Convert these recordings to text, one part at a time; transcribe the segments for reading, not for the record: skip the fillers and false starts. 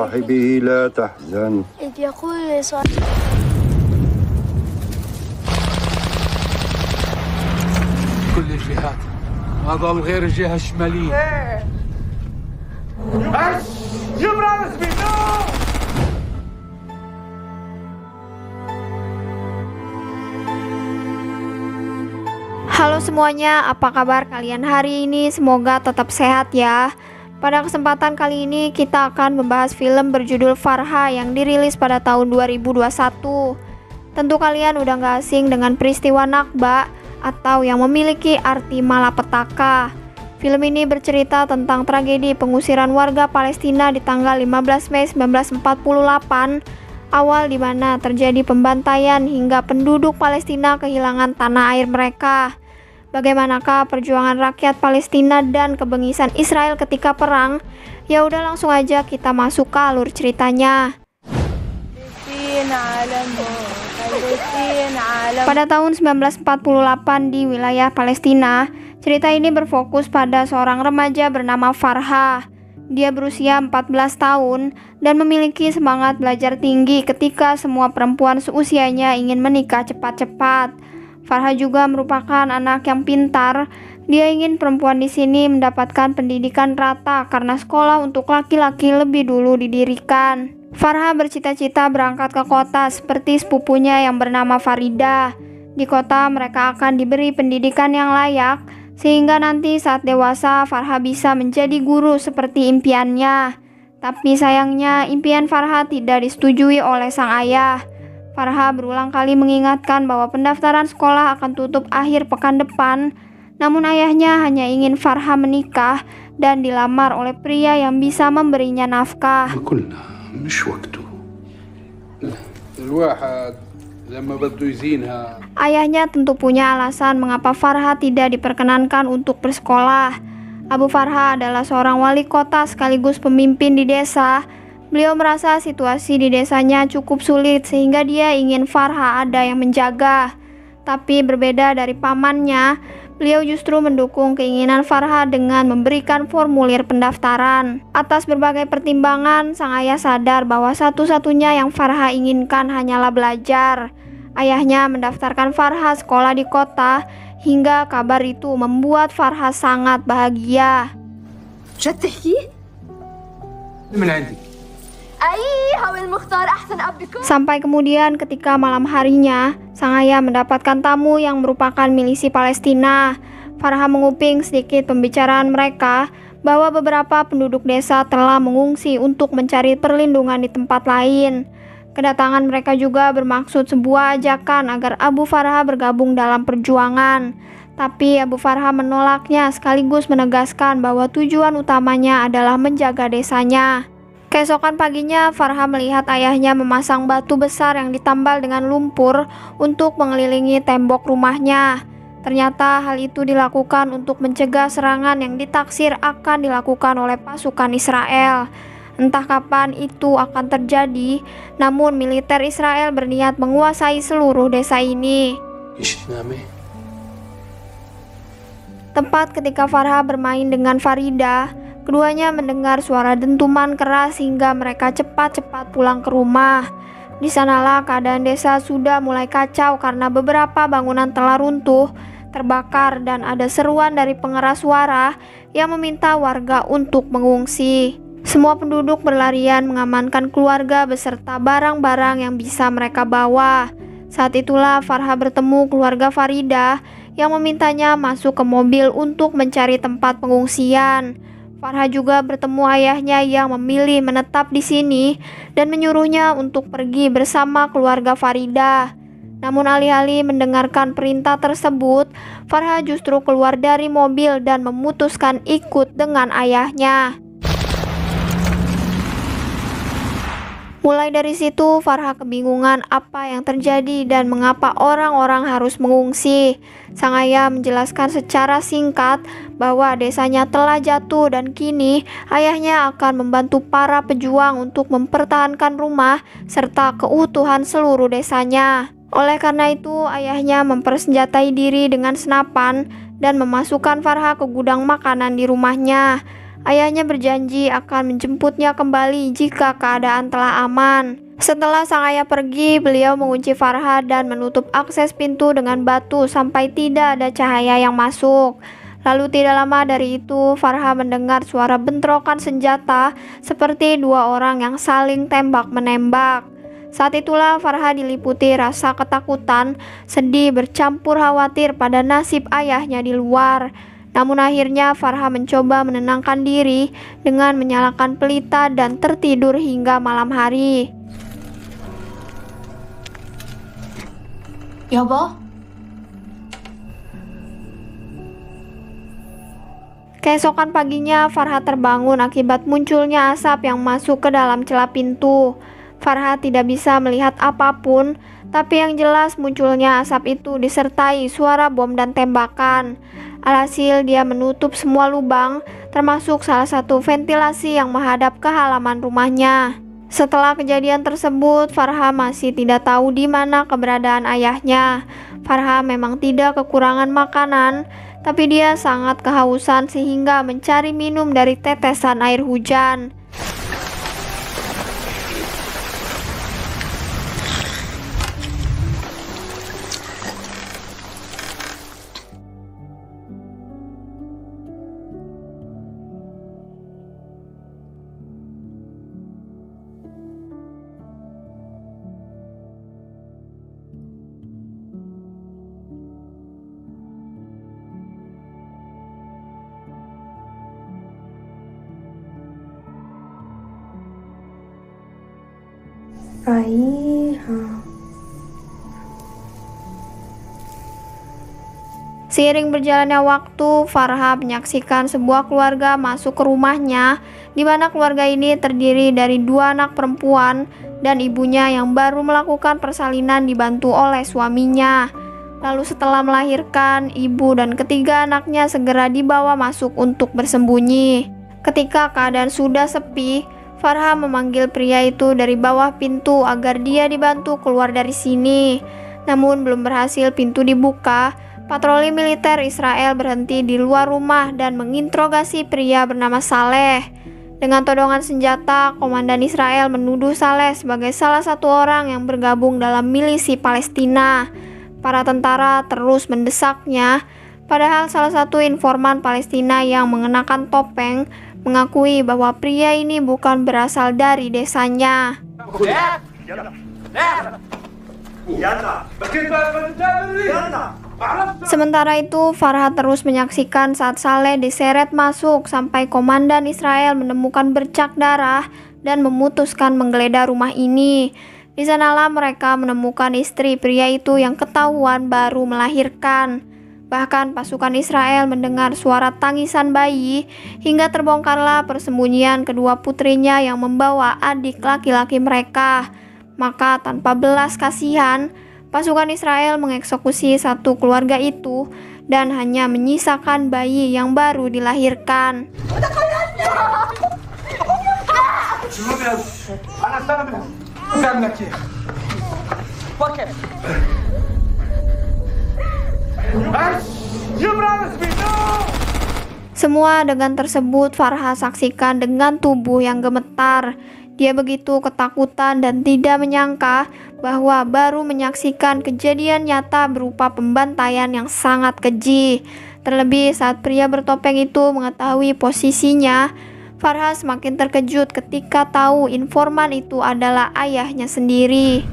صاحبه لا تحزن. إذ يقول لصاحبه كل الجهات ما ضل غير الجهة الشمالية. Halo semuanya, apa kabar kalian hari ini? Semoga tetap sehat ya. Pada kesempatan kali ini kita akan membahas film berjudul Farha yang dirilis pada tahun 2021. Tentu kalian udah gak asing dengan peristiwa Nakba atau yang memiliki arti malapetaka. Film ini bercerita tentang tragedi pengusiran warga Palestina di tanggal 15 Mei 1948, awal di mana terjadi pembantaian hingga penduduk Palestina kehilangan tanah air mereka. Bagaimanakah perjuangan rakyat Palestina dan kebengisan Israel ketika perang? Ya udah langsung aja kita masuk ke alur ceritanya. Pada tahun 1948 di wilayah Palestina, cerita ini berfokus pada seorang remaja bernama Farha. Dia berusia 14 tahun dan memiliki semangat belajar tinggi ketika semua perempuan seusianya ingin menikah cepat-cepat. Farha juga merupakan anak yang pintar. Dia ingin perempuan di sini mendapatkan pendidikan rata karena sekolah untuk laki-laki lebih dulu didirikan. Farha bercita-cita berangkat ke kota seperti sepupunya yang bernama Farida. Di kota mereka akan diberi pendidikan yang layak, sehingga nanti saat dewasa Farha bisa menjadi guru seperti impiannya. Tapi sayangnya impian Farha tidak disetujui oleh sang ayah. Farha berulang kali mengingatkan bahwa pendaftaran sekolah akan tutup akhir pekan depan, namun ayahnya hanya ingin Farha menikah dan dilamar oleh pria yang bisa memberinya nafkah. Ayahnya tentu punya alasan mengapa Farha tidak diperkenankan untuk bersekolah. Abu Farha adalah seorang wali kota sekaligus pemimpin di desa. Beliau merasa situasi di desanya cukup sulit sehingga dia ingin Farha ada yang menjaga. Tapi berbeda dari pamannya, beliau justru mendukung keinginan Farha dengan memberikan formulir pendaftaran. Atas berbagai pertimbangan, sang ayah sadar bahwa satu-satunya yang Farha inginkan hanyalah belajar. Ayahnya mendaftarkan Farha sekolah di kota, hingga kabar itu membuat Farha sangat bahagia. Sampai kemudian ketika malam harinya, sang ayah mendapatkan tamu yang merupakan milisi Palestina. Farha menguping sedikit pembicaraan mereka bahwa beberapa penduduk desa telah mengungsi untuk mencari perlindungan di tempat lain. Kedatangan mereka juga bermaksud sebuah ajakan agar Abu Farha bergabung dalam perjuangan. Tapi Abu Farha menolaknya sekaligus menegaskan bahwa tujuan utamanya adalah menjaga desanya. Keesokan paginya, Farha melihat ayahnya memasang batu besar yang ditambal dengan lumpur untuk mengelilingi tembok rumahnya. Ternyata hal itu dilakukan untuk mencegah serangan yang ditaksir akan dilakukan oleh pasukan Israel. Entah kapan itu akan terjadi, namun militer Israel berniat menguasai seluruh desa ini. Tepat ketika Farha bermain dengan Farida, keduanya mendengar suara dentuman keras hingga mereka cepat-cepat pulang ke rumah. Di sanalah keadaan desa sudah mulai kacau karena beberapa bangunan telah runtuh, terbakar, dan ada seruan dari pengeras suara yang meminta warga untuk mengungsi. Semua penduduk berlarian mengamankan keluarga beserta barang-barang yang bisa mereka bawa. Saat itulah Farha bertemu keluarga Farida yang memintanya masuk ke mobil untuk mencari tempat pengungsian. Farha juga bertemu ayahnya yang memilih menetap di sini dan menyuruhnya untuk pergi bersama keluarga Farida. Namun alih-alih mendengarkan perintah tersebut, Farha justru keluar dari mobil dan memutuskan ikut dengan ayahnya. Mulai dari situ, Farha kebingungan apa yang terjadi dan mengapa orang-orang harus mengungsi. Sang ayah menjelaskan secara singkat bahwa desanya telah jatuh dan kini ayahnya akan membantu para pejuang untuk mempertahankan rumah serta keutuhan seluruh desanya. Oleh karena itu, ayahnya mempersenjatai diri dengan senapan dan memasukkan Farha ke gudang makanan di rumahnya. Ayahnya berjanji akan menjemputnya kembali jika keadaan telah aman. Setelah sang ayah pergi, beliau mengunci Farha dan menutup akses pintu dengan batu sampai tidak ada cahaya yang masuk. Lalu tidak lama dari itu, Farha mendengar suara bentrokan senjata seperti dua orang yang saling tembak-menembak. Saat itulah Farha diliputi rasa ketakutan, sedih bercampur khawatir pada nasib ayahnya di luar. Namun akhirnya Farha mencoba menenangkan diri dengan menyalakan pelita dan tertidur hingga malam hari. 여보? Keesokan paginya, Farha terbangun akibat munculnya asap yang masuk ke dalam celah pintu. Farha tidak bisa melihat apapun, tapi yang jelas munculnya asap itu disertai suara bom dan tembakan. Alhasil dia menutup semua lubang, termasuk salah satu ventilasi yang menghadap ke halaman rumahnya. Setelah kejadian tersebut, Farha masih tidak tahu di mana keberadaan ayahnya. Farha memang tidak kekurangan makanan, tapi dia sangat kehausan sehingga mencari minum dari tetesan air hujan. Seiring berjalannya waktu, Farha menyaksikan sebuah keluarga masuk ke rumahnya, di mana keluarga ini terdiri dari dua anak perempuan dan ibunya yang baru melakukan persalinan dibantu oleh suaminya. Lalu setelah melahirkan, ibu dan ketiga anaknya segera dibawa masuk untuk bersembunyi. Ketika keadaan sudah sepi, Farha memanggil pria itu dari bawah pintu agar dia dibantu keluar dari sini. Namun belum berhasil pintu dibuka, patroli militer Israel berhenti di luar rumah dan menginterogasi pria bernama Saleh. Dengan todongan senjata, komandan Israel menuduh Saleh sebagai salah satu orang yang bergabung dalam milisi Palestina. Para tentara terus mendesaknya, padahal salah satu informan Palestina yang mengenakan topeng mengakui bahwa pria ini bukan berasal dari desanya. Sementara itu, Farha terus menyaksikan saat Saleh diseret masuk sampai komandan Israel menemukan bercak darah dan memutuskan menggeledah rumah ini. Di sanalah mereka menemukan istri pria itu yang ketahuan baru melahirkan. Bahkan pasukan Israel mendengar suara tangisan bayi hingga terbongkarlah persembunyian kedua putrinya yang membawa adik laki-laki mereka. Maka tanpa belas kasihan, pasukan Israel mengeksekusi satu keluarga itu dan hanya menyisakan bayi yang baru dilahirkan. Semua adegan tersebut Farha saksikan dengan tubuh yang gemetar. Dia begitu ketakutan dan tidak menyangka bahwa baru menyaksikan kejadian nyata berupa pembantaian yang sangat keji. Terlebih saat pria bertopeng itu mengetahui posisinya, Farha semakin terkejut ketika tahu informan itu adalah ayahnya sendiri.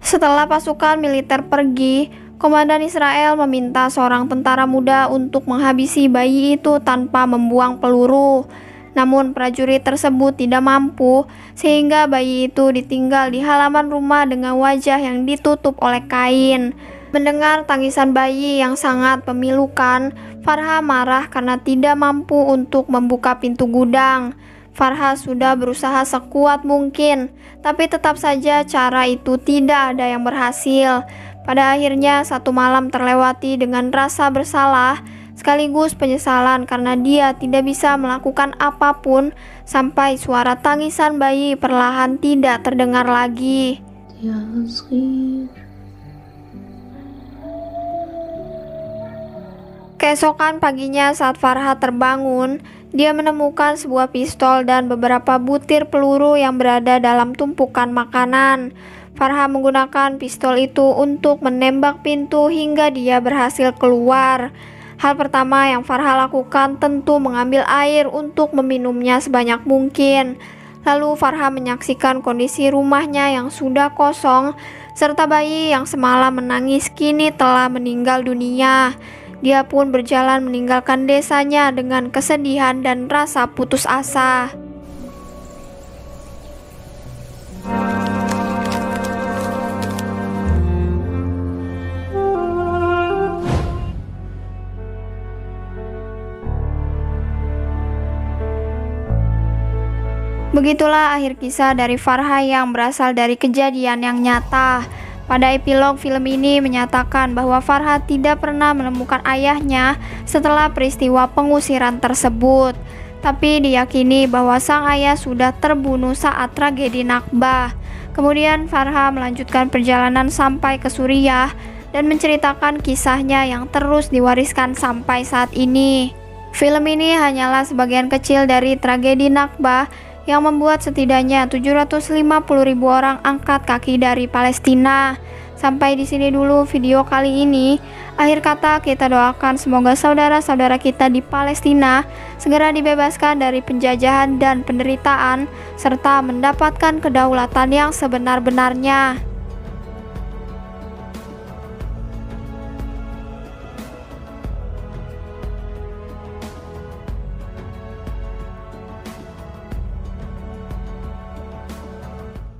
Setelah pasukan militer pergi, komandan Israel meminta seorang tentara muda untuk menghabisi bayi itu tanpa membuang peluru. Namun prajurit tersebut tidak mampu, sehingga bayi itu ditinggal di halaman rumah dengan wajah yang ditutup oleh kain. Mendengar tangisan bayi yang sangat memilukan, Farha marah karena tidak mampu untuk membuka pintu gudang. Farha sudah berusaha sekuat mungkin, tapi tetap saja cara itu tidak ada yang berhasil. Pada akhirnya satu malam terlewati dengan rasa bersalah, sekaligus penyesalan karena dia tidak bisa melakukan apapun sampai suara tangisan bayi perlahan tidak terdengar lagi. Keesokan paginya saat Farha terbangun, dia menemukan sebuah pistol dan beberapa butir peluru yang berada dalam tumpukan makanan. Farha menggunakan pistol itu untuk menembak pintu hingga dia berhasil keluar. Hal pertama yang Farha lakukan tentu mengambil air untuk meminumnya sebanyak mungkin. Lalu Farha menyaksikan kondisi rumahnya yang sudah kosong, serta bayi yang semalam menangis kini telah meninggal dunia. Dia pun berjalan meninggalkan desanya dengan kesedihan dan rasa putus asa. Begitulah akhir kisah dari Farha yang berasal dari kejadian yang nyata. Pada epilog film ini menyatakan bahwa Farha tidak pernah menemukan ayahnya setelah peristiwa pengusiran tersebut. Tapi diyakini bahwa sang ayah sudah terbunuh saat tragedi Nakbah. Kemudian Farha melanjutkan perjalanan sampai ke Suriah dan menceritakan kisahnya yang terus diwariskan sampai saat ini. Film ini hanyalah sebagian kecil dari tragedi Nakbah yang membuat setidaknya 750.000 orang angkat kaki dari Palestina. Sampai di sini dulu video kali ini. Akhir kata, kita doakan semoga saudara-saudara kita di Palestina segera dibebaskan dari penjajahan dan penderitaan serta mendapatkan kedaulatan yang sebenar-benarnya.